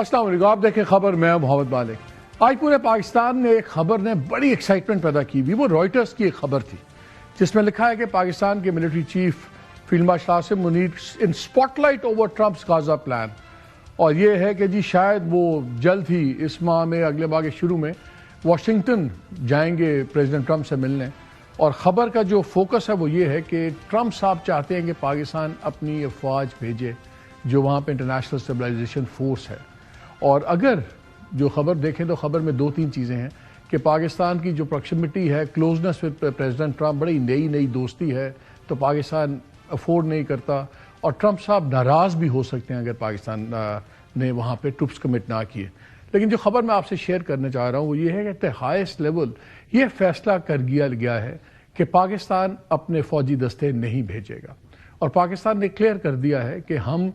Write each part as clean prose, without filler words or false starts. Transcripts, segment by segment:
السلام علیکم، آپ دیکھیں خبر، میں محمد مالک۔ آج پورے پاکستان میں ایک خبر نے بڑی ایکسائٹمنٹ پیدا کی بھی، وہ رائٹرز کی ایک خبر تھی جس میں لکھا ہے کہ پاکستان کے military chief field marshal Qasim Munir in spotlight over Trump's Gaza plan, اور یہ ہے کہ جی شاید وہ جلد ہی اس ماہ میں، اگلے ماہ کے شروع میں واشنگٹن جائیں گے پریزیڈنٹ ٹرمپ سے ملنے۔ اور خبر کا جو فوکس ہے وہ یہ ہے کہ ٹرمپ صاحب چاہتے ہیں کہ پاکستان اپنی افواج بھیجے جو وہاں پہ انٹرنیشنل اسٹیبلائزیشن فورس ہے۔ اور اگر جو خبر دیکھیں تو خبر میں دو تین چیزیں ہیں کہ پاکستان کی جو پروکسیمٹی ہے، کلوزنس ود پریزیڈنٹ ٹرمپ، بڑی نئی دوستی ہے، تو پاکستان افورڈ نہیں کرتا، اور ٹرمپ صاحب ناراض بھی ہو سکتے ہیں اگر پاکستان نے وہاں پہ ٹروپس کمٹ نہ کیے۔ لیکن جو خبر میں آپ سے شیئر کرنا چاہ رہا ہوں وہ یہ ہے کہ ایٹ دی ہائیسٹ لیول یہ فیصلہ کر گیا ہے کہ پاکستان اپنے فوجی دستے نہیں بھیجے گا، اور پاکستان نے کلیئر کر دیا ہے کہ ہم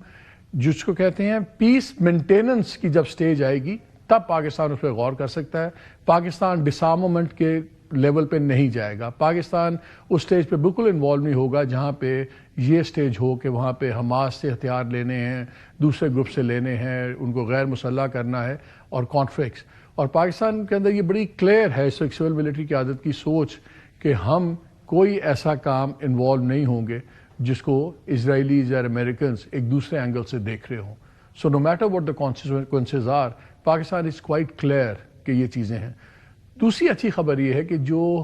جس کو کہتے ہیں پیس مینٹیننس کی جب سٹیج آئے گی تب پاکستان اس پہ غور کر سکتا ہے۔ پاکستان ڈسارممنٹ کے لیول پہ نہیں جائے گا، پاکستان اس سٹیج پہ بالکل انوالو نہیں ہوگا جہاں پہ یہ سٹیج ہو کہ وہاں پہ حماس سے ہتھیار لینے ہیں، دوسرے گروپ سے لینے ہیں، ان کو غیر مسلح کرنا ہے اور کانفلکٹس۔ اور پاکستان کے اندر یہ بڑی کلیئر ہے سول ملٹری قیادت کی سوچ کہ ہم کوئی ایسا کام انوالو نہیں ہوں گے جس کو اسرائیلیز یا امریکنز ایک دوسرے اینگل سے دیکھ رہے ہوں۔ So no matter what the consequences are, Pakistan is quite clear کہ یہ چیزیں ہیں۔ دوسری اچھی خبر یہ ہے کہ جو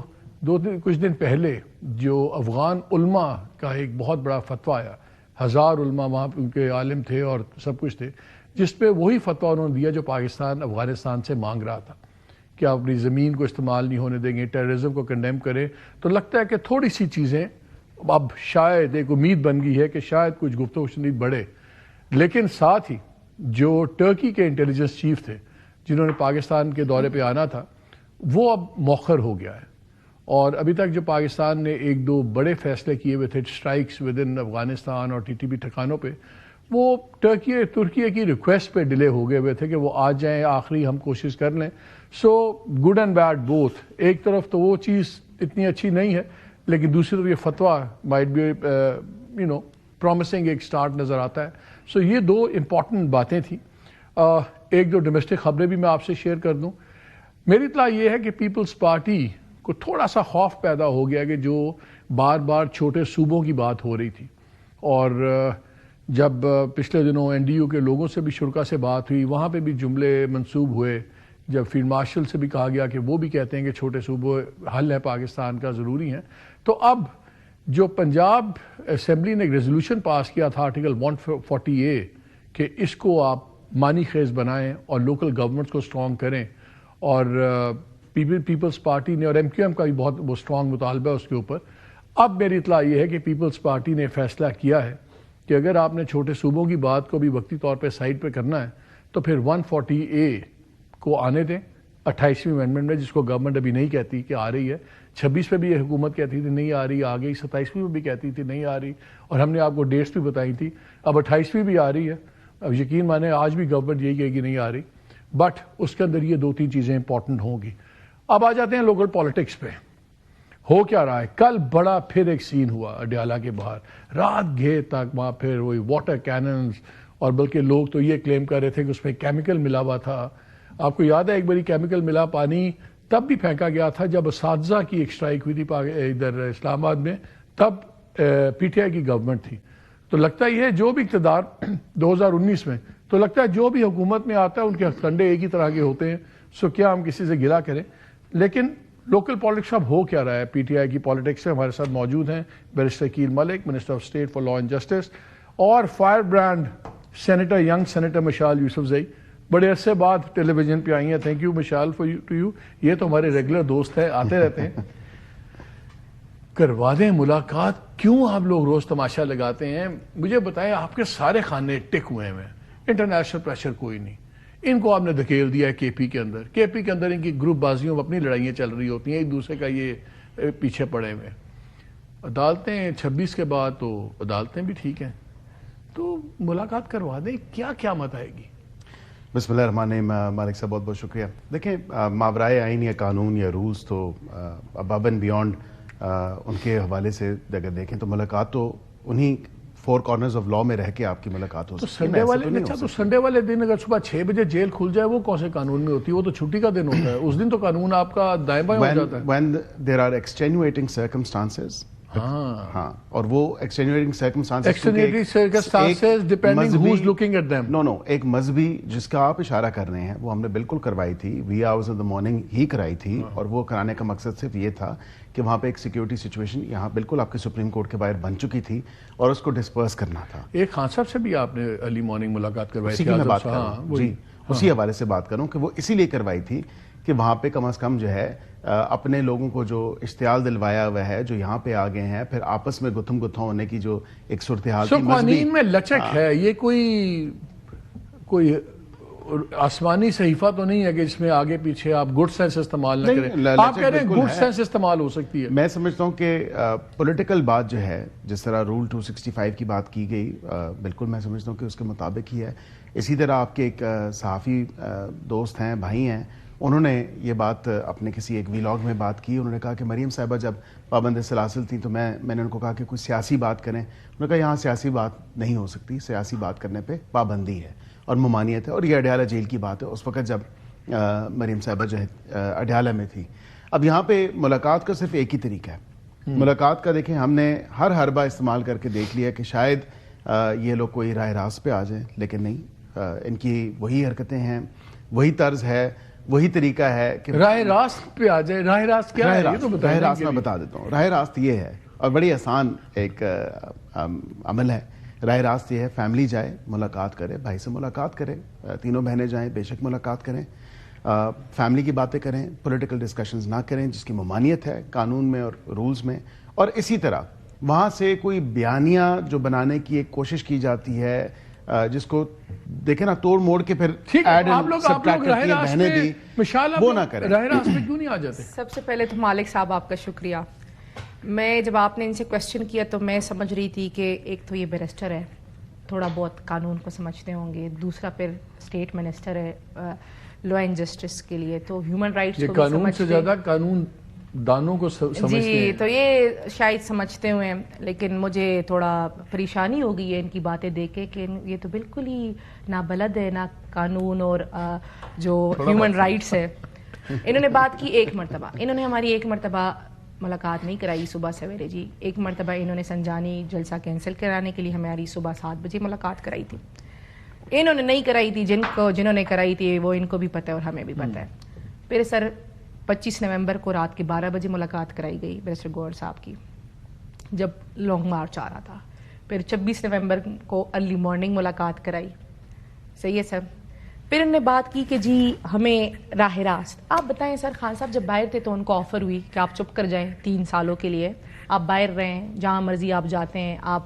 کچھ دن پہلے جو افغان علماء کا ایک بہت بڑا فتویٰ آیا، 1000 علماء وہاں ان کے عالم تھے اور سب کچھ تھے، جس پہ وہی فتویٰ انہوں نے دیا جو پاکستان افغانستان سے مانگ رہا تھا کہ آپ اپنی زمین کو استعمال نہیں ہونے دیں گے، ٹیررزم کو کنڈیم کریں۔ تو لگتا ہے کہ تھوڑی سی چیزیں اب شاید ایک امید بن گئی ہے کہ شاید کچھ گفتگو شنید بڑھے۔ لیکن ساتھ ہی جو ٹرکی کے انٹیلیجنس چیف تھے جنہوں نے پاکستان کے دورے پہ آنا تھا، وہ اب مؤخر ہو گیا ہے، اور ابھی تک جو پاکستان نے ایک دو بڑے فیصلے کیے ہوئے تھے، اسٹرائکس ود ان افغانستان اور ٹی ٹی پی ٹھکانوں پہ، وہ ترکیہ کی ریکویسٹ پہ ڈیلے ہو گئے ہوئے تھے کہ وہ آ جائیں، آخری ہم کوشش کر لیں۔ So good and bad both, ایک طرف تو وہ چیز اتنی اچھی نہیں ہے، لیکن دوسری طرف یہ فتویٰ مائٹ بی پرومسنگ ایک سٹارٹ نظر آتا ہے۔ سو یہ دو امپورٹنٹ باتیں تھیں۔ ایک دو ڈومیسٹک خبریں بھی میں آپ سے شیئر کر دوں۔ میری اطلاع یہ ہے کہ پیپلز پارٹی کو تھوڑا سا خوف پیدا ہو گیا کہ جو بار بار چھوٹے صوبوں کی بات ہو رہی تھی، اور جب پچھلے دنوں این ڈی یو کے لوگوں سے بھی شرکا سے بات ہوئی، وہاں پہ بھی جملے منسوب ہوئے، جب فیلڈ مارشل سے بھی کہا گیا کہ وہ بھی کہتے ہیں کہ چھوٹے صوبوں حل ہے پاکستان کا، ضروری ہیں۔ تو اب جو پنجاب اسمبلی نے ایک ریزولوشن پاس کیا تھا آرٹیکل 140A کہ اس کو آپ معنی خیز بنائیں اور لوکل گورنمنٹس کو سٹرونگ کریں، اور پیپلز پارٹی نے اور ایم کیو ایم کا بھی بہت وہ سٹرونگ مطالبہ ہے اس کے اوپر۔ اب میری اطلاع یہ ہے کہ پیپلز پارٹی نے فیصلہ کیا ہے کہ اگر آپ نے چھوٹے صوبوں کی بات کو بھی وقتی طور پہ سائڈ پہ کرنا ہے تو پھر 140A کو آنے دیں 28ویں امینڈمنٹ میں، جس کو گورنمنٹ ابھی نہیں کہتی کہ آ رہی ہے۔ 26 پہ بھی یہ حکومت کہتی تھی نہیں آ رہی، آ گئی، 27ویں بھی کہتی تھی نہیں آ رہی، اور ہم نے آپ کو ڈیٹس بھی بتائی تھی، اب 28ویں بھی آ رہی ہے۔ اب یقین مانیں آج بھی گورنمنٹ یہی کہے گی نہیں آ رہی، بٹ اس کے اندر یہ دو تین چیزیں امپورٹنٹ ہوں گی۔ اب آ جاتے ہیں لوکل پالیٹکس پہ۔ ہو کیا رہا ہے؟ کل بڑا پھر ایک سین ہوا اڈیالہ کے باہر، رات گھیر تک وہاں پھر وہی واٹر کیننز، اور بلکہ لوگ تو یہ کلیم کر رہے تھے کہ اس میں کیمیکل ملا ہوا تھا۔ آپ کو یاد ہے ایک باری کیمیکل ملا پانی تب بھی پھینکا گیا تھا جب اساتذہ کی ایک اسٹرائک ہوئی تھی ادھر اسلام آباد میں، تب پی ٹی آئی کی گورنمنٹ تھی۔ تو لگتا ہی ہے جو بھی اقتدار 2019 میں، تو لگتا ہے جو بھی حکومت میں آتا ہے ان کے کنڈے ایک ہی طرح کے ہوتے ہیں۔ سو کیا ہم کسی سے گلہ کریں؟ لیکن لوکل پالیٹکس اب ہو کیا رہا ہے؟ پی ٹی آئی کی پالیٹکس سے ہمارے ساتھ موجود ہیں barrister Aqeel Malik, minister of state for law and justice, اور firebrand senator young senator Mishal Yousafzai, بڑے عرصے بعد ٹیلی ویژن پہ آئی ہیں۔ Thank you Mishal to you, یہ تو ہمارے ریگولر دوست ہیں، آتے رہتے ہیں۔ کروا دیں ملاقات، کیوں آپ لوگ روز تماشا لگاتے ہیں؟ مجھے بتائیں، آپ کے سارے خانے ٹک ہوئے ہیں، انٹرنیشنل پریشر کوئی نہیں، ان کو آپ نے دھکیل دیا ہے کے پی کے اندر۔ کے پی کے اندر ان کی گروپ بازیوں میں اپنی لڑائیاں چل رہی ہوتی ہیں، ایک دوسرے کا یہ پیچھے پڑے ہوئے۔ عدالتیں 26 کے بعد تو عدالتیں بھی ٹھیک ہیں، تو ملاقات کروا دیں، کیا قیامت آئے گی؟ بسم اللہ الرحمن الرحیم۔ مالک صاحب بہت بہت شکریہ۔ دیکھیں، ماورائے آئین یا قانون یا رولز تو اباب اینڈ بیونڈ ان کے حوالے سے اگر دیکھیں تو ملاقات تو انہی فور کارنرز آف لا میں رہ کے آپ کی ملاقات ہو تو سکتی ہے. سنڈے والے اچھا تو سنڈے والے دن اگر صبح 6 بجے جیل کھل جائے وہ کون سے قانون میں ہوتی ہے؟ وہ تو چھٹی کا دن ہوتا ہے, اس دن تو قانون آپ کا دائیں بائیں ہو جاتا ہے. when there are extenuating circumstances, ہاں, اور وہ ایکسٹینیویٹنگ circumstances depending who's looking at them. نو ایک مذہبی جس کا آپ اشارہ کر رہے ہیں وہ ہم نے بالکل کروائی تھی, وی hours in the morning he کرائی تھی, اور وہ کرانے کا مقصد صرف یہ تھا کہ وہاں پہ ایک سیکیورٹی سچویشن یہاں بالکل آپ کے سپریم کورٹ کے باہر بن چکی تھی اور اس کو ڈسپرس کرنا تھا. ایک خان صاحب سے بھی آپ نے ارلی مارننگ ملاقات کروائی اسی تھی, کی میں بات کروں جی, اسی حوالے سے بات کروں کہ وہ اسی لیے کروائی تھی کہ وہاں پہ کم از کم جو ہے اپنے لوگوں کو جو اشتعال دلوایا ہوا ہے, جو یہاں پہ آ گئے ہیں, پھر آپس میں گتھم گتھا ہونے کی جو ایک صورتحال تھی, قوانین میں لچک ہے. یہ کوئی آسمانی صحیفہ تو نہیں ہے کہ جس میں آگے پیچھے آپ گڈ سینس استعمال نہ کریں. آپ کہہ رہے ہیں گڈ سینس استعمال ہو سکتی ہے. میں سمجھتا ہوں کہ پولیٹیکل بات جو ہے, جس طرح رول 265 کی بات کی گئی, بالکل میں سمجھتا ہوں کہ اس کے مطابق ہی ہے. اسی طرح آپ کے ایک صحافی دوست ہیں, بھائی ہیں, انہوں نے یہ بات اپنے کسی ایک ویلاگ میں بات کی. انہوں نے کہا کہ مریم صاحبہ جب پابند سلاسل تھیں تو میں نے ان کو کہا کہ کوئی سیاسی بات کریں. انہوں نے کہا یہاں سیاسی بات نہیں ہو سکتی, سیاسی بات کرنے پہ پابندی ہے اور ممانعت ہے, اور یہ اڈیالہ جیل کی بات ہے اس وقت جب مریم صاحبہ جو ہے اڈیالہ میں تھی. اب یہاں پہ ملاقات کا صرف ایک ہی طریقہ ہے. ملاقات کا دیکھیں ہم نے ہر حربہ استعمال کر کے دیکھ لیا کہ شاید یہ لوگ کوئی راہ راست پہ آ جائیں, لیکن نہیں. ان کی وہی حرکتیں ہیں, وہی طرز ہے, وہی طریقہ ہے کہ راہ راست پہ آ جائے. راہ راست کیا ہے یہ تو بتائیں. راہ راست میں بتا دیتا ہوں. راہ راست یہ ہے, اور بڑی آسان ایک عمل ہے. راہ راست یہ ہے, فیملی جائے, ملاقات کرے, بھائی سے ملاقات کرے, تینوں بہنیں جائیں, بے شک ملاقات کریں, فیملی کی باتیں کریں, پولیٹیکل ڈسکشنز نہ کریں جس کی ممانعت ہے قانون میں اور رولز میں. اور اسی طرح وہاں سے کوئی بیانیہ جو بنانے کی ایک کوشش کی جاتی ہے, جس کو دیکھیں نا توڑ موڑ کے پھر ایڈ اینڈ سبٹریکٹ کر کے بہنے دی, وہ نہ کریں. راہ راست پہ کیوں نہیں آ جاتے؟ سب سے پہلے تو مالک صاحب آپ کا شکریہ. میں جب آپ نے ان سے کویسچن کیا تو میں سمجھ رہی تھی کہ ایک تو یہ بیرسٹر ہے, تھوڑا بہت قانون کو سمجھتے ہوں گے, دوسرا پھر اسٹیٹ منسٹر ہے لا اینڈ جسٹس کے لیے, تو ہیومن رائٹس کو قانون سے زیادہ قانون دانوں کو سمجھتے ہیں. جی, تو یہ شاید سمجھتے ہوئے ہیں, لیکن مجھے تھوڑا پریشانی ہو گئی ہے ان کی باتیں دیکھ کے کہ یہ تو بالکل ہی نہ بلد ہے نہ قانون اور جو ہیومن رائٹس ہے. انہوں نے بات کی ایک مرتبہ, انہوں نے ہماری ایک مرتبہ ملاقات نہیں کرائی صبح سویرے جی. ایک مرتبہ انہوں نے سنجانی جلسہ کینسل کرانے کے لیے ہماری صبح 7 بجے ملاقات کرائی تھی. انہوں نے نہیں کرائی تھی, جنہوں نے کرائی تھی وہ ان کو بھی پتہ ہے اور ہمیں بھی پتہ ہے. پھر سر 25 نومبر کو رات کے 12 بجے ملاقات کرائی گئی بیرسٹر گوہر صاحب کی, جب لانگ مارچ آ رہا تھا. پھر 26 نومبر کو ارلی مارننگ ملاقات کرائی. صحیح ہے سر. پھر انہوں نے بات کی کہ جی ہمیں راہ راست. آپ بتائیں سر, خان صاحب جب باہر تھے تو ان کو آفر ہوئی کہ آپ چپ کر جائیں 3 سالوں کے لیے, آپ باہر رہیں, جہاں مرضی آپ جاتے ہیں آپ,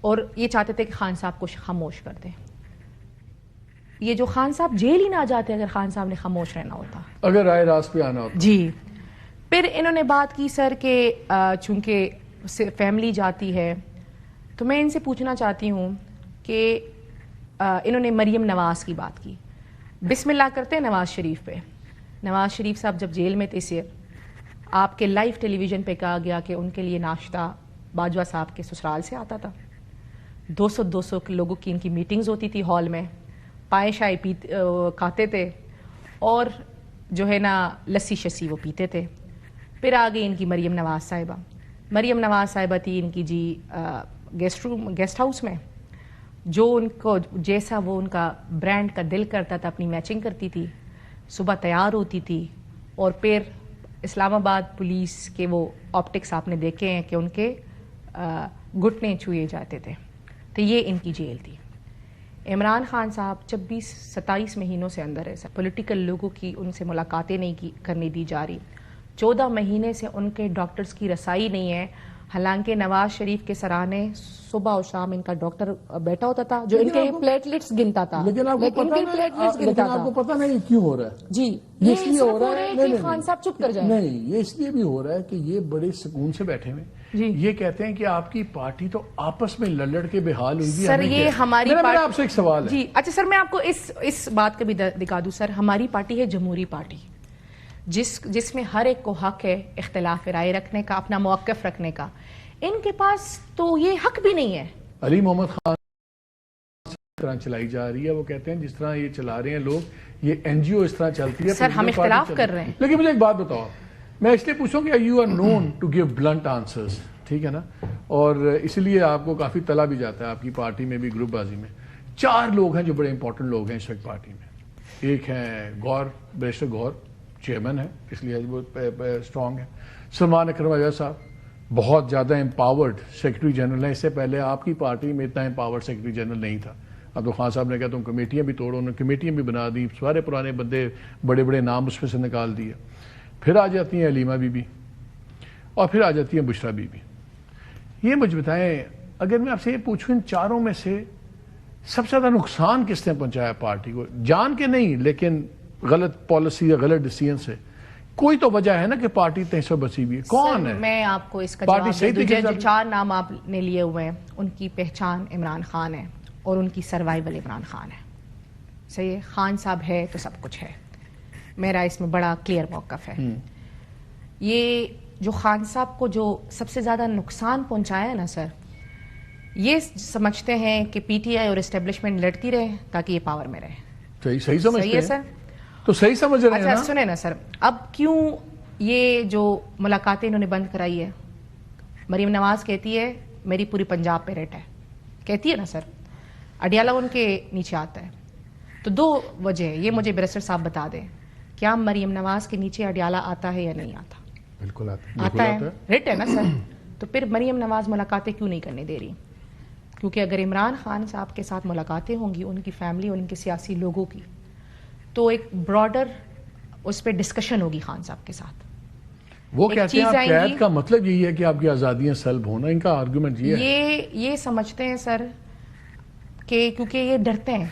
اور یہ چاہتے تھے کہ خان صاحب کو خاموش کر دیں. یہ جو خان صاحب جیل ہی نہ جاتے اگر خان صاحب نے خاموش رہنا ہوتا, اگر راہ راست پہ آنا ہوتا. جی. پھر انہوں نے بات کی سر کہ چونکہ فیملی جاتی ہے تو میں ان سے پوچھنا چاہتی ہوں کہ انہوں نے مریم نواز کی بات کی. بسم اللہ کرتے ہیں نواز شریف پہ. نواز شریف صاحب جب جیل میں تھے سے آپ کے لائیو ٹیلی ویژن پہ کہا گیا کہ ان کے لیے ناشتہ باجوہ صاحب کے سسرال سے آتا تھا. 200 لوگوں کی ان کی میٹنگز ہوتی تھی ہال میں, پائے شائے کھاتے تھے اور جو ہے نا لسی شسی وہ پیتے تھے. پھر آ گئی ان کی مریم نواز صاحبہ. مریم نواز صاحبہ تھی ان کی جی گیسٹ ہاؤس میں, جو ان کو جیسا وہ ان کا برانڈ کا دل کرتا تھا اپنی میچنگ کرتی تھی, صبح تیار ہوتی تھی. اور پھر اسلام آباد پولیس کے وہ آپٹکس آپ نے دیکھے ہیں کہ ان کے گھٹنے چھوئے جاتے تھے. تو یہ ان کی جیل تھی. عمران خان صاحب 26-27 مہینوں سے اندر ہے سر. پولیٹیکل لوگوں کی ان سے ملاقاتیں نہیں کرنے دی جا رہی. 14 مہینے سے ان کے ڈاکٹرز کی رسائی نہیں ہے, حالانکہ نواز شریف کے سرانے صبح اور شام ان کا ڈاکٹر بیٹھا ہوتا تھا جو ان کے پلیٹلیٹس گنتا تھا. لیکن آپ کو پتہ نہیں کیوں ہو رہا ہے. جی, یہ اس لیے ہو رہا ہے کہ خان صاحب چپ کر جائیں. نہیں, یہ اس لیے بھی ہو رہا ہے کہ یہ بڑے سکون سے بیٹھے ہوئے جی. یہ کہتے ہیں کہ آپ کی پارٹی تو آپس میں لڑ کے بے حال ہوئی بھی. سر یہ ہماری پارٹی, آپ سے ایک سوال ہے جی. اچھا سر, میں آپ کو اس بات کا بھی دکھا دوں سر. ہماری پارٹی ہے جمہوری پارٹی, جس میں ہر ایک کو حق ہے اختلاف رائے رکھنے کا, اپنا موقف رکھنے کا. ان کے پاس تو یہ حق بھی نہیں ہے. علی محمد خان طرح چلائی جا رہی ہے, وہ کہتے ہیں جس طرح یہ چلا رہے ہیں لوگ, یہ این جی او اس طرح چلتی ہے. سر ہم اختلاف کر رہے ہیں. لیکن مجھے ایک بات بتاؤ, میں اس لیے پوچھوں کہ you are known to give blunt answers, ٹھیک ہے نا, اور اس لیے آپ کو کافی تلا بھی جاتا ہے آپ کی پارٹی میں بھی, گروپ بازی میں. 4 لوگ ہیں جو بڑے امپورٹنٹ لوگ ہیں اس وقت پارٹی میں. ایک ہیں گور, بیرسٹر گور, چیئرمین ہے, اس لیے وہ اسٹرانگ ہے. سلمان اکرم اجاز صاحب بہت زیادہ امپاورڈ سیکرٹری جنرل ہیں. اس سے پہلے آپ کی پارٹی میں اتنا امپاورڈ سیکرٹری جنرل نہیں تھا. اب تو خان صاحب نے کہا تم کمیٹیاں بھی توڑو, انہوں نے کمیٹیاں بھی بنا دی, سارے پرانے بندے بڑے بڑے نام اس میں سے نکال دیے. پھر آ جاتی ہیں علیمہ بی بی, اور پھر آ جاتی ہیں بشرا بی بی. یہ مجھے بتائیں, اگر میں آپ سے یہ پوچھوں ان 4 میں سے سب سے زیادہ نقصان کس نے پہنچایا پارٹی کو, جان کے نہیں لیکن غلط پالیسی یا غلط ڈیسیژن سے؟ کوئی تو وجہ ہے نا کہ پارٹی 300 بسی ہوئی ہے. کون ہے؟ میں آپ کو اس کا پارٹی جواب صحیح دوں. طریقے سے جو 4 نام آپ نے لیے ہوئے ہیں ان کی پہچان عمران خان ہے اور ان کی سروائیول عمران خان ہے. صحیح ہے, خان صاحب ہے تو سب کچھ ہے. میرا اس میں بڑا کلیئر موقف ہے. یہ جو خان صاحب کو جو سب سے زیادہ نقصان پہنچایا ہے نا سر, یہ سمجھتے ہیں کہ پی ٹی آئی اور اسٹیبلشمنٹ لڑتی رہے تاکہ یہ پاور میں رہے. صحیح سمجھتے صحیح ہے ہیں سر. تو صحیح سمجھ رہے ہیں اچھا نا. سنیں نا سر, اب کیوں یہ جو ملاقاتیں انہوں نے بند کرائی ہے؟ مریم نواز کہتی ہے میری پوری پنجاب پہ ریٹ ہے, کہتی ہے نا سر. اڈیالہ ان کے نیچے آتا ہے. تو 2 وجہ, یہ مجھے بیرسٹر صاحب بتا دیں, کیا مریم نواز کے نیچے اڈیالہ آتا ہے یا نہیں آتا؟ بالکل آتا آتا ہے, ریٹ ہے نا سر. تو پھر مریم نواز ملاقاتیں کیوں نہیں کرنے دے رہی؟ کیونکہ اگر عمران خان صاحب کے ساتھ ملاقاتیں ہوں گی, ان کی فیملی اور ان کے سیاسی لوگوں کی, تو ایک براڈر اس پہ ڈسکشن ہوگی خان صاحب کے ساتھ. وہ کہتے ہیں آپ قید کا مطلب یہی ہے کہ آپ کی آزادیاں سلب ہونا, ان کا آرگومنٹ یہ ہے. یہ سمجھتے ہیں سر کہ کیونکہ یہ ڈرتے ہیں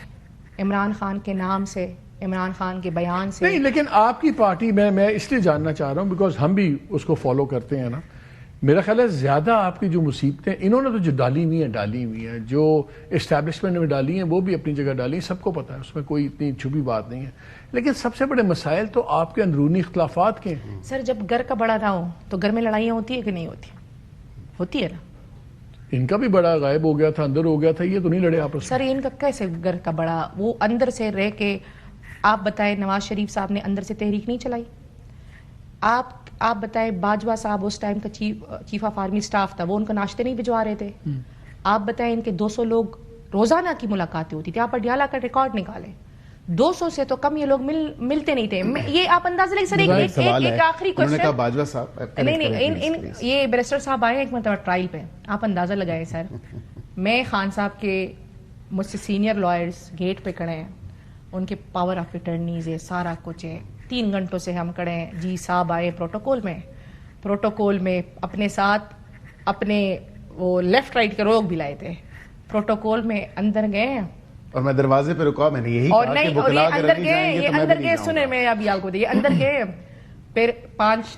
عمران خان کے نام سے, عمران خان کے بیان سے. نہیں, لیکن آپ کی پارٹی میں اس لیے جاننا چاہ رہا ہوں بیکاز ہم بھی اس کو فالو کرتے ہیں نا. میرا خیال ہے زیادہ آپ کی جو مصیبتیں انہوں نے تو جو ڈالی ہوئی ہیں, جو اسٹیبلشمنٹ میں ڈالی ہیں وہ بھی اپنی جگہ ڈالی ہیں, سب کو پتہ ہے, اس میں کوئی اتنی چھپی بات نہیں ہے. لیکن سب سے بڑے مسائل تو آپ کے اندرونی اختلافات کے ہیں. سر جب گھر کا بڑا نہ ہو تو گھر میں لڑائیاں ہوتی ہے کہ نہیں ہوتی؟ ہوتی ہے نا. ان کا بھی بڑا غائب ہو گیا تھا, اندر ہو گیا تھا, یہ تو نہیں لڑے آپس میں. سر ان کا کیسے گھر کا بڑا, وہ اندر سے رہ کے, آپ بتائیں نواز شریف صاحب نے اندر سے تحریک نہیں چلائی؟ آپ بتائیں باجوہ صاحب اس ٹائم کا چیف آف آرمی سٹاف تھا, وہ ان کا ناشتے نہیں بھجوا رہے تھے؟ آپ بتائیں ان کے 200 لوگ روزانہ کی ملاقاتیں ہوتی تھی. آپ اڈیالہ کا ریکارڈ نکالیں, 200 سے تو کم یہ لوگ ملتے نہیں تھے. یہ آپ اندازہ لیں سر. ایک آخری کوشچن, باجوہ صاحب نہیں, یہ بیرسٹر صاحب آئے ہیں ایک مرتبہ ٹرائل پہ, آپ اندازہ لگائیں سر. میں خان صاحب کے مجھ سے سینئر لائرز گیٹ پہ کھڑے ہیں, ان کے پاور آف اٹرنیز ہے, سارا کچھ ہے. 3 گھنٹوں سے ہم کھڑے ہیں. جی صاحب آئے پروٹوکول میں اپنے ساتھ اپنے وہ لیفٹ رائٹ کے روگ بھی لائے تھے. پروٹوکول میں اندر گئے اور میں دروازے پہ رکا, میں نے یہی کہا کہ بکلا کے رنگی جائیں گے تو میں بھی نہیں جاؤں گا. سنیں, میں ابھی آپ کو یہ اندر گئے, پھر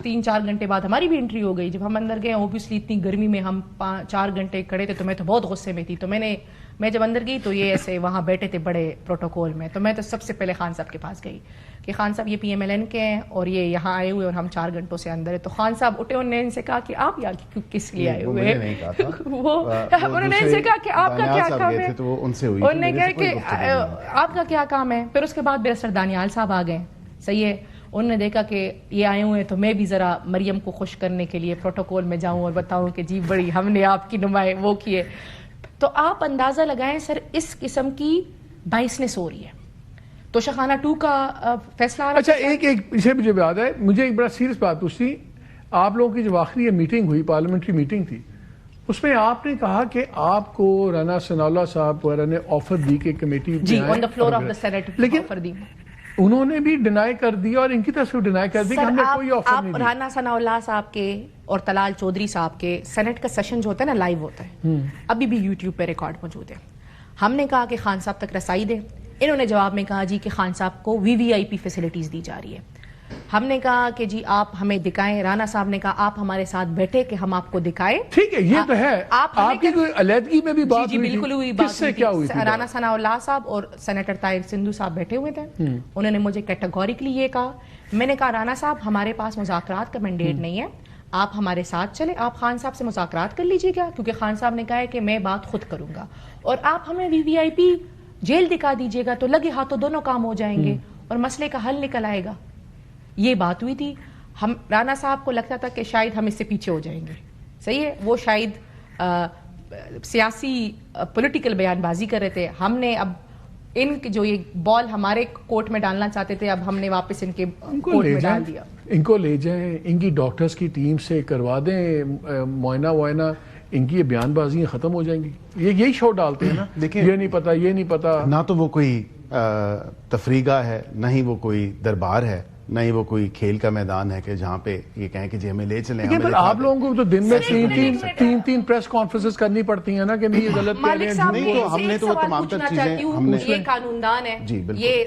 3-4 گھنٹے بعد ہماری بھی انٹری ہو گئی. جب ہم اندر گئے, اوبیسلی اتنی گرمی میں ہم 4 گھنٹے کھڑے تھے, تو میں تو بہت غصے میں تھی. تو میں جب اندر گئی تو یہ ایسے وہاں بیٹھے تھے بڑے پروٹوکول میں. تو میں تو سب سے پہلے خان صاحب کے پاس گئی کہ خان صاحب یہ PMLN کے ہیں اور یہ یہاں آئے ہوئے اور ہم 4 گھنٹوں سے اندر ہے. تو خان صاحب اٹھے, انہوں نے ان سے کہا کہ آپ یہاں کس لیے آئے ہوئے ہیں؟ انہوں نے ان سے کہا کہ آپ کا کیا کام ہے؟ انہوں نے کہا کہ آپ کا کیا کام ہے. پھر اس کے بعد بیرسٹر دانیال صاحب آ گئے. صحیح ہے, انہوں نے دیکھا کہ یہ آئے ہوئے ہیں تو میں بھی ذرا مریم کو خوش کرنے کے لیے پروٹوکول میں جاؤں اور بتاؤں کہ جی بڑی ہم نے آپ کی نمائش وہ کیے. تو آپ اندازہ لگائیں سر, اس قسم کی باعثنس ہو رہی ہے. تو شاہانہ 2 کا فیصلہ آ رہا. اچھا, ایک اسے مجھے یاد ہے, مجھے ایک بڑا سیریس بات پوچھتی. آپ لوگوں کی جو آخری میٹنگ ہوئی, پارلیمنٹری میٹنگ تھی, اس میں آپ نے کہا کہ آپ کو رانا ثناء اللہ صاحب وغیرہ نے آفر دی کہ کمیٹی جی on the floor of the senate offer دی. انہوں نے بھی ڈینائی کر دیا اور ان کی طرف سے ڈینائی کر دی کہ ہم نے کوئی آفر نہیں دی. رانا ثناء اللہ صاحب کے اور طلال چودھری صاحب کے سینیٹ کا سیشن جو ہوتا ہے نا, لائیو ہوتا ہے, ابھی بھی یوٹیوب پہ ریکارڈ موجود ہے. ہم نے کہا کہ خان صاحب تک رسائی دیں. انہوں نے جواب میں کہا جی کہ خان صاحب کو VVIP فیسلٹیز دی جا رہی ہے. ہم نے کہا کہ جی آپ ہمیں دکھائیں. رانا صاحب نے کہا آپ ہمارے ساتھ بیٹھے کہ ہم آپ کو دکھائیں. ٹھیک ہے, یہ تو ہے. آپ کی کوئی علیحدگی میں بھی بات جی بالکل ہوئی بات. کس سے کیا ہوئی تھی؟ رانا ثناء اللہ صاحب اور سینیٹر طاہر سندھو صاحب بیٹھے ہوئے تھے. انہوں نے مجھے کیٹیگوریکلی یہ کہا. میں نے کہا رانا صاحب ہمارے پاس مذاکرات کا مینڈیٹ نہیں ہے, آپ ہمارے ساتھ چلیں, آپ خان صاحب سے مذاکرات کر لیجیے گا, کیونکہ خان صاحب نے کہا ہے کہ میں بات خود کروں گا, اور آپ ہمیں VVIP جیل دکھا دیجیے گا تو لگے ہاتھوں دونوں کام ہو جائیں گے اور مسئلے کا حل نکل آئے گا. یہ بات ہوئی تھی. ہم رانا صاحب کو لگتا تھا کہ شاید ہم اس سے پیچھے ہو جائیں گے, صحیح ہے, وہ شاید سیاسی پولیٹیکل بیان بازی کر رہے تھے. ہم نے اب ان جو یہ بال ہمارے کورٹ میں ڈالنا چاہتے تھے, اب ہم نے واپس ان کے کورٹ میں ڈال دیا. ان کو لے جائیں, ان کی ڈاکٹرز کی ٹیم سے کروا دیں معائنہ وائنہ, ان کی یہ بیان بازیاں ختم ہو جائیں گی. یہ یہی شو ڈالتے ہیں نا, یہ نہیں پتا, یہ نہیں پتا. نہ تو وہ کوئی تفریح ہے, نہ ہی وہ کوئی دربار ہے, نہ ہی وہ کوئی کھیل کا میدان ہے کہ جہاں پہ یہ کہیں کہ جی ہمیں لے چلیں. آپ لوگوں کو تو دن میں تین پریس کانفرنسز کرنی پڑتی ہیں نا کہ نہیں یہ غلط کہہ رہے ہیں. نہیں تو ہم نے تو وہ تمام تر چیزیں ہم نے, یہ قانون دان ہے, یہ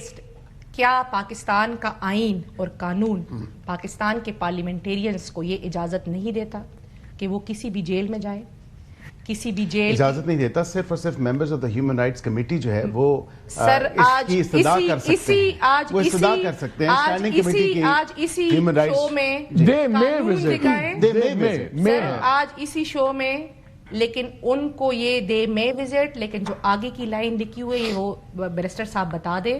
کیا پاکستان کا آئین اور قانون پاکستان کے پارلیمنٹیرینز کو یہ اجازت نہیں دیتا کہ وہ کسی بھی جیل میں جائیں, کسی بھی جیل اجازت نہیں دیتا. صرف اور صرف members of the human rights committee جو ہے وہ سر اس کی استدعا کر سکتے ہیں, وہ استدعا کر سکتے ہیں اسٹینڈنگ کمیٹی کی ہیومن رائٹس. آج اسی شو میں لیکن ان کو یہ دے میں وزٹ, لیکن جو آگے کی لائن لکھی ہوئی ہے وہ بیرسٹر صاحب بتا دے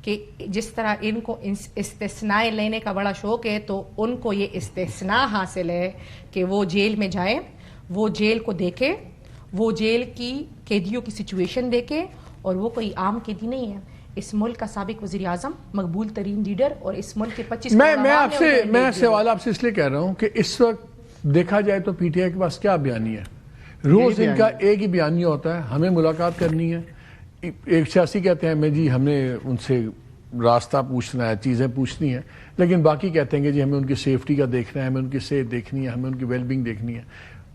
کہ جس طرح ان کو استثناء لینے کا بڑا شوق ہے تو ان کو یہ استثناء حاصل ہے کہ وہ جیل میں جائیں, وہ جیل کو دیکھے, وہ جیل کی قیدیوں کی سچویشن دیکھے, اور وہ کوئی عام قیدی نہیں ہے, اس ملک کا سابق وزیر اعظم, مقبول ترین لیڈر, اور اس ملک کے 25 میں سوال آپ سے اس لیے کہہ رہا ہوں کہ اس وقت دیکھا جائے تو پی ٹی آئی کے پاس کیا بیانیہ ہے, روز ان کا ایک ہی بیانیہ ہوتا ہے, ہمیں ملاقات کرنی ہے. ایک سیاسی کہتے ہیں میں جی ہم نے ان سے راستہ پوچھنا ہے, چیزیں پوچھنی ہیں, لیکن باقی کہتے ہیں کہ جی ہمیں ان کی سیفٹی کا دیکھنا ہے, ہمیں ان کی صحت دیکھنی ہے, ہمیں ان کی ویل بینگ دیکھنی ہے.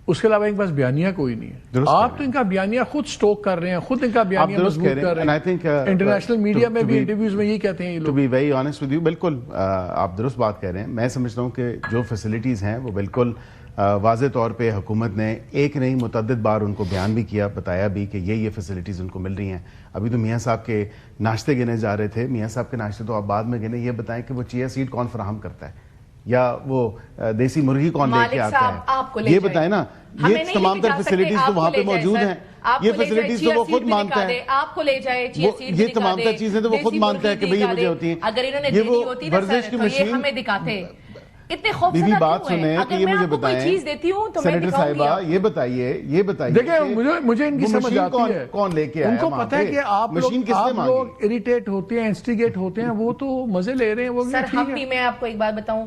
اس کے علاوہ ان کے پاس بیانیہ کوئی نہیں ہے. آپ تو ان کا بیانیہ خود سٹوک کر رہے ہیں, خود ان کا بیانیہ مضبوط کر رہے ہیں. انٹرنیشنل میڈیا میں بھی انٹرویوز میں یہی کہتے ہیں یہ لوگ. To be very honest with you, بالکل آپ درست بات کہہ رہے ہیں. میں سمجھتا ہوں کہ جو فیسلٹیز ہیں وہ بالکل واضح طور پہ حکومت نے ایک نہیں متعدد بار ان کو بیان بھی کیا, بتایا بھی کہ یہ فیسلٹیز ان کو مل رہی ہیں. ابھی تو میاں صاحب کے ناشتے گنے جا رہے تھے, میاں صاحب کے ناشتے تو آپ بعد میں گنے, یہ بتائیں کہ وہ چیا سیڈ کون فراہم کرتا ہے یا وہ دیسی مرغی کون لے کے آتا ہے, یہ بتائیں نا. یہ تمام تر فیسلٹیز تو وہاں پہ موجود ہیں, یہ فیسلٹیز تو وہ خود مانتا ہے, آپ کو لے جائے یہ تمام تر چیزیں تو وہ خود مانتا ہے کہ بھئی یہ مجھے ہوتی ہیں. اگر انہوں نے دینی ہوتی نا سر تو یہ ہمیں دکھاتے. اتنے خوفزدہ بات سنیں کہ یہ مجھے بتائیں سینیٹر صاحبہ, یہ بتائیے دیکھیں مجھے ان کی سمجھ آتی ہے, کون لے کے آیا, ان کو پتہ ہے کہ آپ لوگ اریٹیٹ ہوتے ہیں, انسٹیگیٹ ہوتے ہیں, وہ تو مزے لے رہے ہیں. وہ سر ہم بھی, میں آپ کو ایک بات بتاؤں,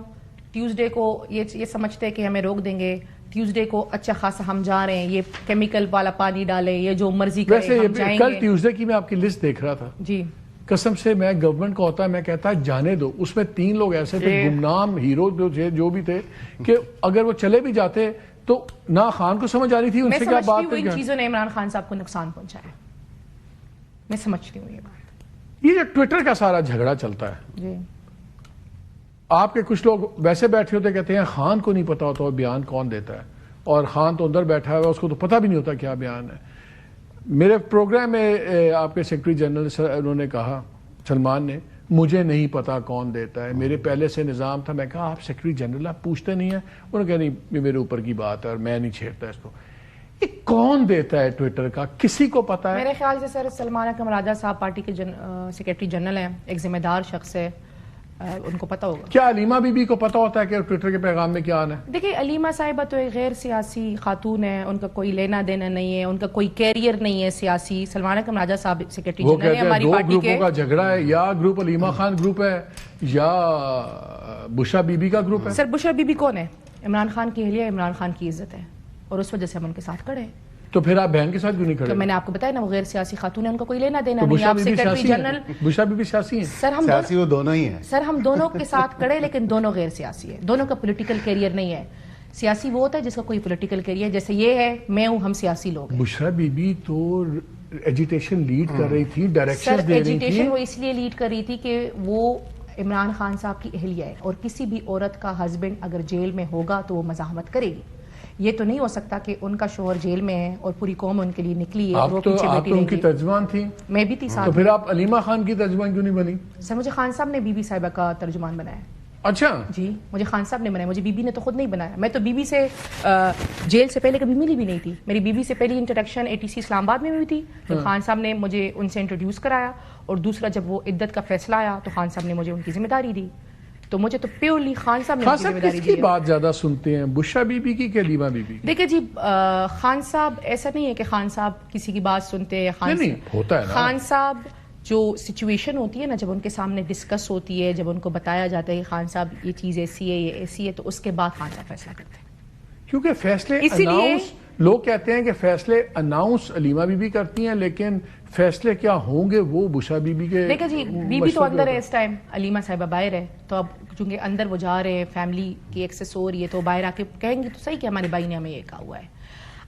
ٹیوزڈے کو یہ سمجھتے کہ ہمیں روک دیں گے, ٹیوزڈے کو اچھا خاصا ہم جا رہے ہیں, یہ کیمیکل والا پانی ڈالیں, یہ جو مرضی کریں ہم جائیں گے. کل ٹیوزڈے کی میں آپ کی لسٹ دیکھ رہا تھا جی, قسم سے میں گورنمنٹ کا ہوتا ہے میں کہتا جانے دو. اس میں 3 لوگ ایسے تھے گمنام ہیرو جو بھی تھے کہ اگر وہ چلے بھی جاتے تو نہ خان کو سمجھ آ رہی تھی ان سے کیا بات ہے. ان چیزوں نے عمران خان صاحب کو نقصان پہنچایا, میں سمجھتی ہوں یہ بات. یہ ٹویٹر کا سارا جھگڑا چلتا ہے جی, آپ کے کچھ لوگ ویسے بیٹھے ہوتے کہتے ہیں خان کو نہیں پتا ہوتا بیان کون دیتا ہے, اور خان تو اندر بیٹھا ہوا ہے اس کو تو پتہ بھی نہیں ہوتا کیا بیان ہے. میرے پروگرام میں آپ کے سیکرٹری جنرل انہوں نے کہا, سلمان نے, مجھے نہیں پتا کون دیتا ہے, میرے پہلے سے نظام تھا. میں کہا آپ سیکرٹری جنرل آپ پوچھتے نہیں ہیں؟ انہوں نے کہا نہیں یہ میرے اوپر کی بات ہے اور میں نہیں چھیڑتا اس کو. یہ کون دیتا ہے ٹویٹر کا, کسی کو پتا ہے؟ میرے خیال سے سر سلمان اکرم راجہ صاحب پارٹی کے سیکرٹری جنرل ہیں, ایک ذمہ دار شخص ہے, ان کو پتا ہوگا. کیا علیمہ بی بی کو پتا ہوتا ہے کہ ٹویٹر کے پیغام میں کیا آنا ہے؟ دیکھیں علیمہ صاحبہ تو ایک غیر سیاسی خاتون ہے, ان کا کوئی لینا دینا نہیں ہے, ان کا کوئی کیریئر نہیں ہے سیاسی. سلمان اکرم راجہ صاحب سیکرٹری جنرل ہیں ہماری پارٹی کے. 2 گروپوں کا جھگڑا ہے, یا گروپ علیمہ خان گروپ ہے یا بشرا بی بی کا گروپ ہے. سر بشرا بی بی کون ہے؟ عمران خان کی اہلیہ, عمران خان کی عزت ہے, اور اس وجہ سے ہم ان کے ساتھ کھڑے ہیں. تو پھر آپ بہن کے ساتھ کیوں نہیں کھڑے؟ تو میں نے آپ کو بتایا نا وہ غیر سیاسی خاتون ہے, ان کا کوئی لینا دینا نہیں. آپ secretary general Bushra be be سیاسی ہیں. سر ہم سیاسی وہ دونوں ہی ہیں. سر ہم دونوں کے ساتھ کھڑے, لیکن دونوں غیر سیاسی ہیں, دونوں کا پولیٹیکل کیریئر نہیں ہے. سیاسی وہ ہوتا ہے جس کا کوئی پولیٹیکل کیریئر, جیسے یہ ہے میں ہوں, ہم سیاسی لوگ ہیں. بشرا بی بی تو ایجیٹیشن لیڈ کر رہی تھی, ڈائریکشن دے رہی تھی. ایجیٹیشن وہ اس لیے لیڈ کر رہی تھی کہ وہ عمران خان صاحب کی اہلیہ ہے, اور کسی بھی عورت کا ہسبینڈ اگر جیل میں ہوگا تو وہ مزاحمت کرے گی. یہ تو نہیں ہو سکتا کہ ان کا شوہر جیل میں ہے اور پوری قوم ان کے لیے نکلی ہے, وہ پیچھے بیٹھی رہی. آپ تو ان کی ترجمان تھی, میں بھی تھی ساتھ. تو پھر آپ علیمہ خان کی ترجمان کیوں نہیں بنی؟ سر مجھے خان صاحب نے بی بی صاحبہ کا ترجمان بنایا. اچھا جی مجھے خان صاحب نے بنایا, مجھے بی بی نے تو خود نہیں بنایا. میں تو بی بی سے جیل سے پہلے کبھی ملی بھی نہیں تھی. میری بی بی سے پہلی انٹروڈکشن ATC اسلام آباد میں ہوئی تھی جب خان صاحب نے مجھے ان سے انٹروڈیوس کرایا, اور دوسرا جب وہ عدت کا فیصلہ آیا تو خان صاحب نے مجھے ان کی ذمہ داری دی. تو مجھے تو پیورلی خان صاحب نے خان ان کی صاحب ذمہ داری کس دی کی بات زیادہ سنتے ہیں, بشرا بی بی کی کہ علیمہ بی بی کی؟ دیکھیں جی, خان صاحب ایسا نہیں ہے کہ خان صاحب کسی کی بات سنتے ہیں. نہیں ہوتا ہے نا. خان صاحب جو سچویشن ہوتی ہے نا, جب ان کے سامنے ڈسکس ہوتی ہے, جب ان کو بتایا جاتا ہے کہ خان صاحب یہ چیز ایسی ہے, یہ ایسی ہے, تو اس کے بعد خان صاحب فیصلہ کرتے ہیں. کیونکہ فیصلے اسی لیے اناؤنس, لوگ کہتے ہیں کہ فیصلے اناؤنس علیمہ بی بی کرتی ہیں, لیکن فیصلے کیا ہوں گے وہ بشرا بی بی کے. دیکھیں جی, بی بی تو اندر ہے اس ٹائم, علیمہ صاحبہ باہر ہے, تو اب چونکہ اندر وہ جا رہے ہیں, فیملی کی ایکسس ہو رہی ہے, تو باہر آ کے کہیں گے تو صحیح کہ ہمارے بھائی نے ہمیں یہ کہا ہوا ہے.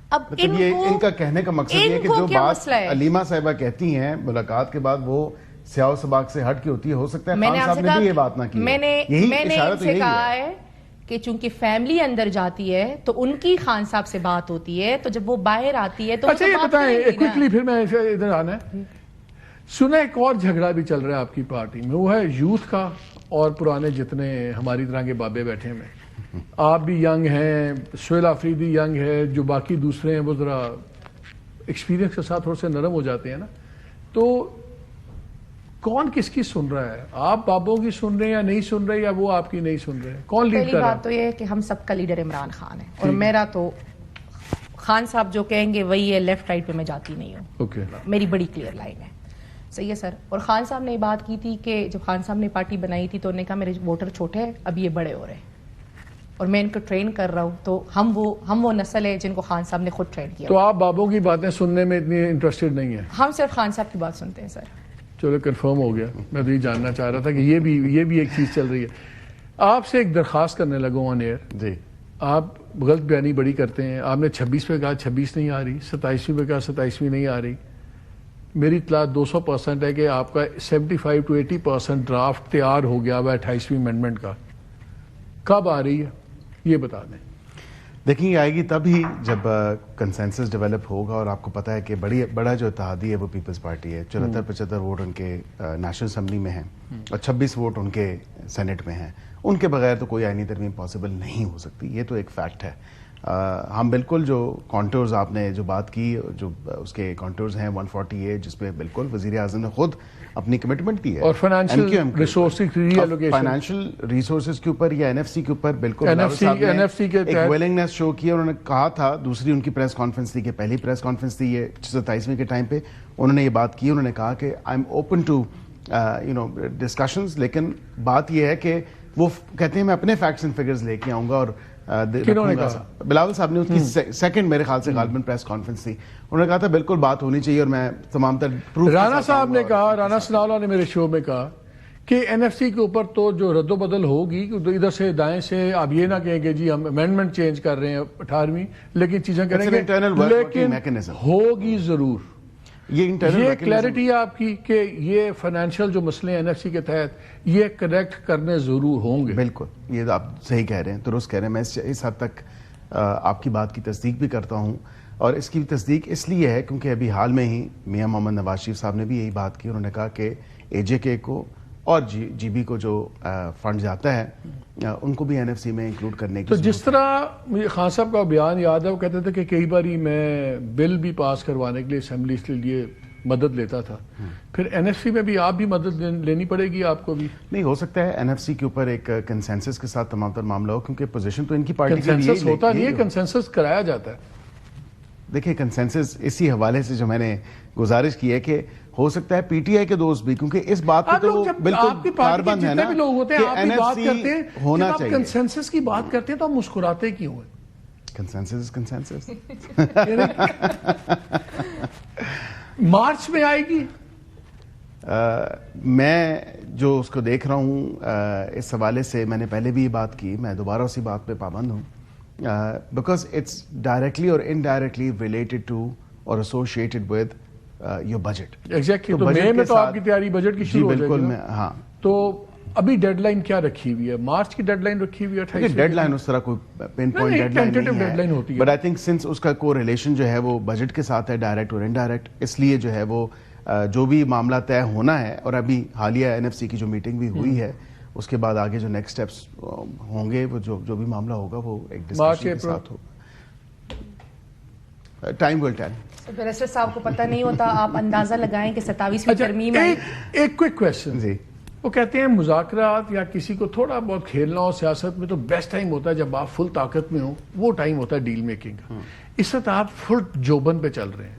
اب مطلب یہ ان کا کہنے کا مقصد یہ ہے کہ جو بات علیمہ صاحبہ کہتی ہیں ملاقات کے بعد وہ سیاہ و سباق سے ہٹ کے ہوتی ہے, ہو سکتا ہے خان صاحب نے بھی یہ بات نہ کی. میں نے ان سے کہا ہے کہ چونکہ فیملی اندر جاتی ہے تو ان کی خان صاحب سے بات ہوتی ہے, تو جب وہ باہر آتی ہے تو اچھا یہ بتائیں کوئکلی, پھر میں ادھر آنا ہے. سنا ایک اور جھگڑا بھی چل رہا ہے آپ کی پارٹی میں, وہ ہے یوتھ کا اور پرانے جتنے ہماری طرح کے بابے بیٹھے ہیں. آپ بھی ینگ ہیں, سہیل آفریدی ینگ ہے, جو باقی دوسرے ہیں وہ ذرا ایکسپیرینس کے ساتھ تھوڑے سے نرم ہو جاتے ہیں نا. تو کون کس کی سن رہا ہے, آپ بابوں کی سن رہے ہیں یا نہیں سن رہے, یا وہ آپ کی نہیں سن رہے, کون لیڈ کر رہا ہے؟ پہلی بات تو یہ ہے کہ ہم سب کا لیڈر عمران خان ہے, اور میرا تو خان صاحب جو کہیں گے وہی ہے, لیفٹ رائٹ پہ میں جاتی نہیں ہوں. اوکے, میری بڑی کلیئر لائن ہے. صحیح ہے سر. اور خان صاحب نے یہ بات کی تھی کہ جب خان صاحب نے پارٹی بنائی تھی تو انہوں نے کہا میرے ووٹر چھوٹے ہیں, اب یہ بڑے ہو رہے ہیں اور میں ان کو ٹرین کر رہا ہوں. تو ہم وہ نسل ہے جن کو خان صاحب نے خود ٹرین کیا. تو آپ بابوں کی باتیں سننے میں اتنی انٹرسٹڈ نہیں ہیں؟ ہم صرف خان صاحب کی بات سنتے ہیں سر. چلو کنفرم ہو گیا, میں تو یہ جاننا چاہ رہا تھا کہ یہ بھی ایک چیز چل رہی ہے. آپ سے ایک درخواست کرنے لگا آن ایئر. جی, آپ غلط بیانی بڑی کرتے ہیں. آپ نے 26 پہ کہا 26 نہیں آ رہی, 27ویں پہ کہا 27ویں نہیں آ رہی. میری اطلاع 200% ہے کہ آپ کا 75 to 80% ڈرافٹ تیار ہو گیا ہوا 28ویں امینڈمنٹ کا. کب آ رہی ہے یہ بتا دیں. دیکھیں یہ آئے گی تب ہی جب کنسنسس ڈیولپ ہوگا, اور آپ کو پتا ہے کہ بڑا جو اتحادی ہے وہ پیپلز پارٹی ہے. 74-75 ووٹ ان کے نیشنل اسمبلی میں ہیں اور 26 ووٹ ان کے سینٹ میں ہیں. ان کے بغیر تو کوئی آئینی ترمیم پاسبل نہیں ہو سکتی, یہ تو ایک فیکٹ ہے. ہم بالکل جو کانٹورز آپ نے جو بات کی, جو اس کے کانٹورز ہیں 148, جس پہ بالکل وزیر اعظم نے خود اپنی کمٹمنٹ کی ہے, اور فائنینشیل ریسورسز کے اوپر یا NFC کے اوپر بالکل NFC کے ایک ویلنگنیس شو کی. انہوں نے کہا تھا, دوسری ان کی پریس کانفرنس تھی کہ پہلی پریس کانفرنس تھی یہ 27ویں کے ٹائم پہ, انہوں نے یہ بات کی. انہوں نے کہا کہ I am open to discussions, لیکن بات یہ ہے کہ وہ کہتے ہیں میں اپنے فیکٹس اینڈ فگرز لے کے آؤں گا. اور بلاول صاحب نے اس کی سیکنڈ میرے خیال سے غالباً پریس کانفرنس تھی, انہوں نے کہا تھا بالکل بات ہونی چاہیے, اور میں تمام تر پروف. رانا صاحب نے کہا, رانا ثناءاللہ نے میرے شو میں کہا کہ NFC کے اوپر تو جو رد و بدل ہوگی ادھر سے دائیں سے, آپ یہ نہ کہیں کہ جی ہم امینڈمنٹ چینج کر رہے ہیں 18ویں, لیکن چیزیں کریں گے, لیکن ہوگی ضرور. یہ کلیئرٹی ہے آپ کی کہ یہ فائنینشیل جو مسئلے ہیں NFC کے تحت یہ کریکٹ کرنے ضرور ہوں گے. بالکل, یہ آپ صحیح کہہ رہے ہیں, درست کہہ رہے ہیں. میں اس حد تک آپ کی بات کی تصدیق بھی کرتا ہوں, اور اس کی تصدیق اس لیے ہے کیونکہ ابھی حال میں ہی میاں محمد نواز شریف صاحب نے بھی یہی بات کی. انہوں نے کہا کہ AJK کو اور GB کو جو فنڈ جاتا ہے ان کو بھی NFC میں انکلوڈ کرنے کی. تو جس طرح خان صاحب کا بیان یاد ہے, وہ کہتے تھے کہ کئی باری میں بل بھی پاس کروانے کے لیے اسمبلی کے لیے مدد لیتا تھا, پھر NFC میں بھی آپ بھی مدد لینی پڑے گی آپ کو بھی. نہیں ہو سکتا ہے NFC کے اوپر ایک کنسنسس کے ساتھ تمام تر معاملہ ہو, کیونکہ پوزیشن تو ان کی پارٹی کی کنسنسس ہوتا نہیں ہے, کنسنسس کرایا جاتا ہے. دیکھیں کنسنسس اسی حوالے سے جو میں نے گزارش کی ہے کہ ہو سکتا ہے PTI کے دوست بھی, کیونکہ اس بات پہ تو بالکل کاربند ہے نا کہ NFC ہونا چاہیے. کنسنسس کی بات کرتے ہیں تو آپ مسکراتے کیوں ہیں؟ کنسنسس مارچ میں آئے گی. میں جو اس کو دیکھ رہا ہوں اس حوالے سے, میں نے پہلے بھی یہ بات کی, میں دوبارہ اسی بات پہ پابند ہوں, بیکاز اٹس ڈائریکٹلی اور انڈائریکٹلی ریلیٹڈ ٹو اور associated with your budget. Exactly, تو مئی میں تو آپ کی تیاری بجٹ کی شروع ہو جائے گی. بالکل, ہاں. تو ابھی ڈیڈ لائن کیا رکھی ہوئی ہے؟ مارچ کی ڈیڈ لائن رکھی ہوئی ہے. ڈیڈ لائن اس طرح کوئی پن پوائنٹ ڈیڈ لائن نہیں ہے, بٹ آئی تھنک سنس اس کا کو ریلیشن جو ہے وہ بجٹ کے ساتھ ہے, ڈائریکٹ اور انڈائریکٹ, اس لیے جو ہے وہ جو بھی معاملہ طے ہونا ہے, اور ابھی حالیہ NFC کی جو میٹنگ بھی ہوئی ہے اس کے بعد آگے جو نیکسٹ سٹیپس ہوں گے وہ جو بھی معاملہ ہوگا وہ ایک ڈسکشن کے ساتھ ہوگا. Time will tell. بیرسٹر صاحب کو پتہ نہیں ہوتا, آپ اندازہ لگائیں کہ 27ویں ترمیم آئی. ایک کوئک کویسچن. جی, وہ کہتے ہیں مذاکرات یا کسی کو تھوڑا بہت کھیلنا ہو سیاست میں تو بیسٹ ٹائم ہوتا ہے جب آپ فل طاقت میں ہوں, وہ ٹائم ہوتا ہے ڈیل میکنگ کا. اس وقت آپ فل جوبن پہ چل رہے ہیں,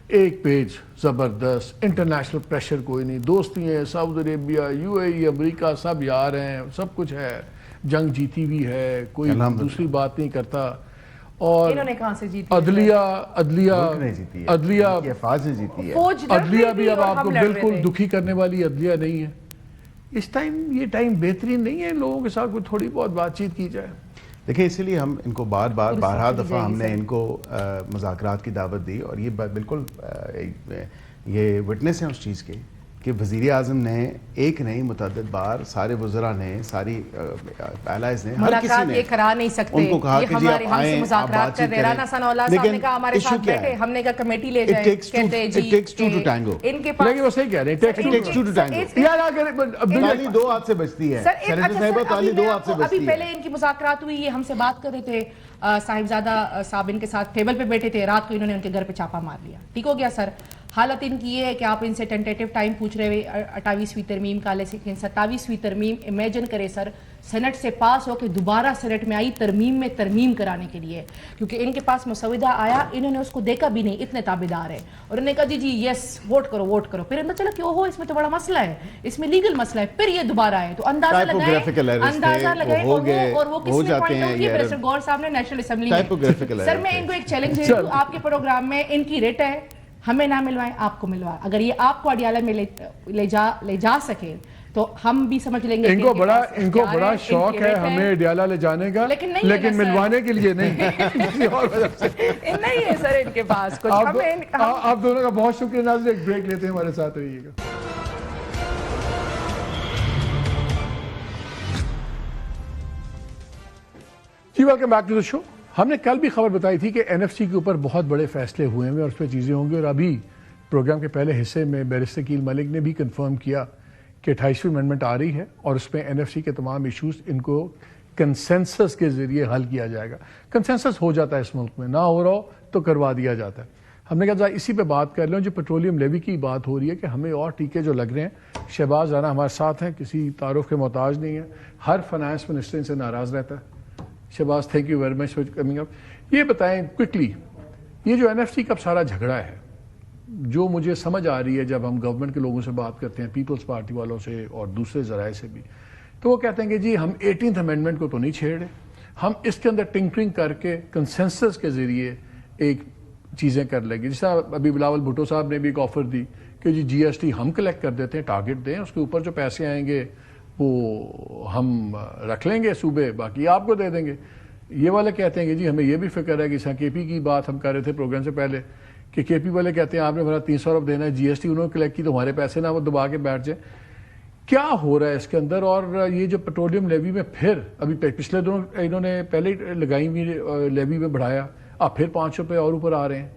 ایک پیج زبردست, انٹرنیشنل پریشر کوئی نہیں, دوستی ہیں, سعودی عربیہ, UAE, امریکہ سب یار ہیں, سب کچھ ہے, جنگ جیتی ہوئی ہے, کوئی دوسری بات نہیں کرتا. اور انہوں نے کہاں سے جیتی؟ عدلیہ فوج نے جیتی ہے. عدلیہ بھی اب آپ کو بالکل دکھی کرنے والی عدلیہ نہیں ہے. اس ٹائم یہ ٹائم بہترین نہیں ہے لوگوں کے ساتھ کوئی تھوڑی بہت بات چیت کی جائے؟ دیکھیں اسی لیے ہم ان کو بارہا دفعہ ہم نے ان کو مذاکرات کی دعوت دی, اور یہ بالکل یہ وٹنس ہیں اس چیز کے کہ وزیر اعظم نے ایک نہیں متعدد بار سارے وزراء نے, ساری الائز نے, ہر کسی نے کرا نہیں سکتے, ان کو کہا کہ جی آپ آئیں, آپ بات چیت کریں. رانا ثناء اللہ صاحب نے کہا ہمارے ساتھ بیٹھے, ہم نے کہا کمیٹی لے جائیں, کہتے ہیں جی it takes two to tango. ان کے پاس لیکن وہ صحیح کہہ رہے ہیں, it takes two to tango. تالی دو ہاتھ سے بچتی ہے, سینیٹر صاحبہ تالی دو ہاتھ سے بچتی ہے. ابھی پہلے ان کی مذاکرات ہوئی, یہ ہم سے بات کر رہے تھے, صاحبزادہ صاحب ان کے ساتھ ٹیبل پہ بیٹھے تھے, رات کو انہوں نے ان کے گھر پہ چھاپا مار لیا. ٹھیک ہو گیا سر. حالت ان کی یہ ہے کہ آپ ان سے ٹینٹیٹو ٹائم پوچھ رہے ہوئے 28ویں ترمیم کا, لیکن 27ویں ترمیم امیجن کرے سر, سینٹ سے پاس ہو کے دوبارہ سینٹ میں آئی ترمیم میں ترمیم کرانے کے لیے, کیونکہ ان کے پاس مسودہ آیا, انہوں نے اس کو دیکھا بھی نہیں, اتنے تابعدار ہیں, اور انہوں نے کہا جی جی یس ووٹ کرو. پھر اندر چلا کہ اوہو اس میں تو بڑا مسئلہ ہے, اس میں لیگل مسئلہ ہے, پھر یہ دوبارہ ہے. تو اندازہ لگائیں اور وہ کس نے پوائنٹ آؤٹ کیا, پروفیسر گور صاحب نے نیشنل اسمبلی میں. سر میں ان کو ایک چیلنج دے دوں, آپ کے پروگرام میں ان کی ریٹ ہے, ہمیں نہ ملوائیں, آپ کو ملوائیں. اگر یہ آپ کو اڈیالہ میں لے جا سکے تو ہم بھی سمجھ لیں گے. ان کو بڑا شوق ہے ہمیں اڈیالہ لے جانے کا, لیکن ملوانے کے لیے نہیں. نہیں ہے سر ان کے پاس کچھ. آپ دونوں کا بہت شکریہ. ناظرین ایک بریک لیتے ہیں, ہمارے ساتھ رہیے گا. جی ویلکم بیک ٹو دا شو. ہم نے کل بھی خبر بتائی تھی کہ NFC کے اوپر بہت بڑے فیصلے ہوئے ہیں اور اس پہ چیزیں ہوں گی, اور ابھی پروگرام کے پہلے حصے میں بیرسٹر کیل ملک نے بھی کنفرم کیا کہ 28ویں امینڈمنٹ آ رہی ہے اور اس میں NFC کے تمام ایشوز ان کو کنسنسس کے ذریعے حل کیا جائے گا. کنسنسس ہو جاتا ہے اس ملک میں, نہ ہو رہا ہو تو کروا دیا جاتا ہے. ہم نے کہا اسی پہ بات کر لیں. جو پیٹرولیم لیوی کی بات ہو رہی ہے کہ ہمیں اور ٹیکے جو لگ رہے ہیں, شہباز رانا ہمارے ساتھ ہیں, کسی تعارف کے محتاج نہیں ہے, ہر فائنانس منسٹر ان سے ناراض رہتا ہے. Shahbaz thank you very much for coming up. یہ بتائیں کوئکلی, یہ جو NFC کا سارا جھگڑا ہے, جو مجھے سمجھ آ رہی ہے جب ہم گورنمنٹ کے لوگوں سے بات کرتے ہیں, پیپلز پارٹی والوں سے اور دوسرے ذرائع سے بھی, تو وہ کہتے ہیں کہ جی ہم 18th امینڈمنٹ کو تو نہیں چھیڑ رہے, ہم اس کے اندر ٹنکرنگ کر کے کنسنسس کے ذریعے ایک چیزیں کر لیں گے. جس طرح ابھی بلاول بھٹو صاحب نے بھی ایک آفر دی کہ جی GST ہم کلیکٹ کر دیتے ہیں, ٹارگٹ دیں, اس کے اوپر جو پیسے آئیں گے وہ ہم رکھ لیں گے صوبے, باقی آپ کو دے دیں گے. یہ والے کہتے ہیں کہ جی ہمیں یہ بھی فکر ہے کہ KP کی بات ہم کر رہے تھے پروگرام سے پہلے کہ KP والے کہتے ہیں آپ نے ہمارا 300 ارب دینا ہے, GST انہوں نے کلیکٹ کی تو ہمارے پیسے نہ وہ دبا کے بیٹھ جائیں. کیا ہو رہا ہے اس کے اندر؟ اور یہ جو پیٹرولیم لیوی میں پھر ابھی پچھلے دنوں انہوں نے پہلے لگائی ہوئی لیوی میں بڑھایا, اب پھر 500 روپے اور اوپر آ رہے ہیں.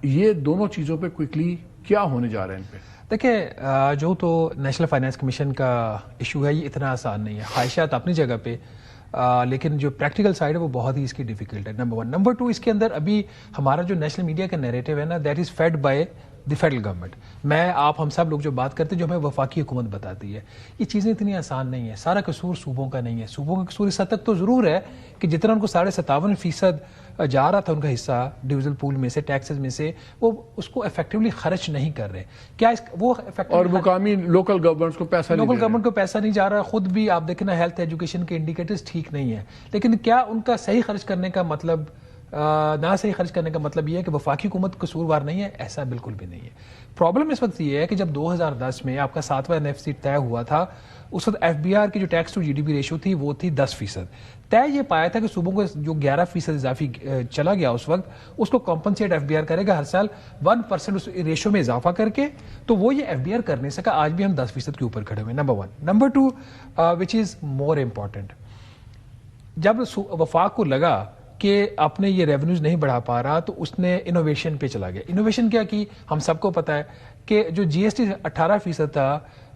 یہ دونوں چیزوں پہ کوئکلی کیا ہونے جا رہے ہیں ان پہ؟ دیکھیں, جو تو نیشنل فائنانس کمیشن کا ایشو ہے یہ اتنا آسان نہیں ہے. خواہشات اپنی جگہ پہ, لیکن جو پریکٹیکل سائڈ ہے وہ بہت ہی اس کی ڈیفیکلٹ ہے. نمبر 1. نمبر 2, اس کے اندر ابھی ہمارا جو نیشنل میڈیا کا نیریٹو ہے نا, that is fed by the federal government. ہم سب لوگ جو بات کرتے ہیں, جو ہمیں وفاقی حکومت بتاتی ہے, یہ چیزیں اتنی آسان نہیں ہے. سارا قصور صوبوں کا نہیں ہے. صوبوں کا قصور اس حد تک تو ضرور ہے کہ جتنا ان کو 57.5% جا رہا تھا ان کا حصہ ڈیویژل پول میں سے, ٹیکسز میں سے, وہ اس کو افیکٹولی خرچ نہیں کر رہے. کیا وہ اور مقامی لوکل گورنمنٹ کو پیسہ نہیں جا رہا. خود بھی آپ دیکھیں نا, ہیلتھ ایجوکیشن کے انڈیکیٹرز ٹھیک نہیں ہیں. لیکن کیا ان کا صحیح خرچ کرنے کا مطلب نہ صحیح خرچ کرنے کا مطلب یہ ہے کہ وفاقی حکومت قصوروار نہیں ہے؟ ایسا بالکل بھی نہیں ہے. پرابلم اس وقت یہ ہے کہ جب 2010 میں آپ کا 7واں NFC طے ہوا تھا, اس وقت FBR کی جو ٹیکس ٹو GDP ریشو تھی وہ تھی 10%. طے یہ پایا تھا کہ صوبوں کو جو 11% اضافی چلا گیا اس وقت, اس کو کمپنسیٹ FBR کرے گا ہر سال 1% اس ریشو میں اضافہ کر کے. تو وہ یہ FBR کر نہیں سکا. آج بھی ہم 10% کے اوپر کھڑے ہوئے. نمبر 1. نمبر 2, وچ از مور امپورٹنٹ, جب وفاق کو لگا کہ اپنے یہ ریونیوز نہیں بڑھا پا رہا تو اس نے انوویشن پہ چلا گیا. انوویشن کیا کی؟ ہم سب کو پتا ہے کہ جو GST 18% تھا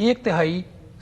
1/3